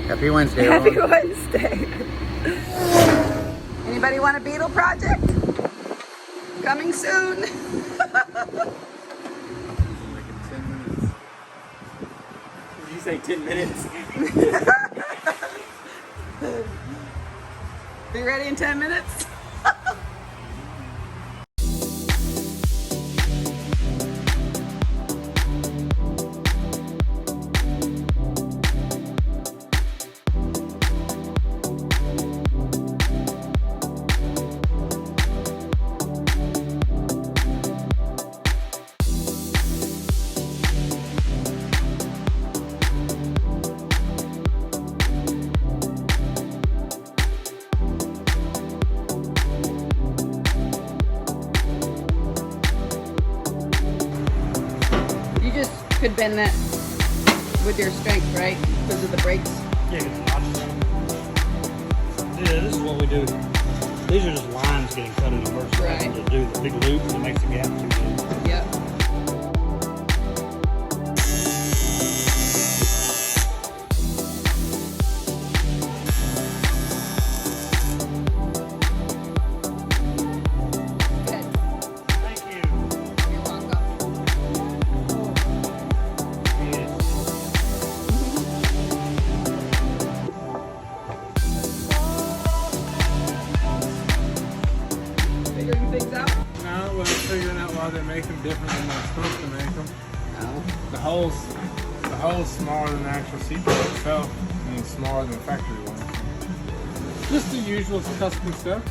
Happy Wednesday, Happy everyone. Wednesday. Anybody want a beetle project? Coming soon. Like in 10 minutes. Did you say 10 minutes? Be ready in 10 minutes? You just could bend that with your strength, right? Because of the brakes. Yeah, this is what we do. These are just lines getting cut in the first Right. to do the big loop that makes the gap too big. Yep. Good. Thank you. You're welcome. Yes. Figuring things out? No, well, figuring out why they make them different than they're supposed to make them. No. The hole's smaller than the actual seatbelt itself, and it's smaller than the factory one. Just the usual custom stuff.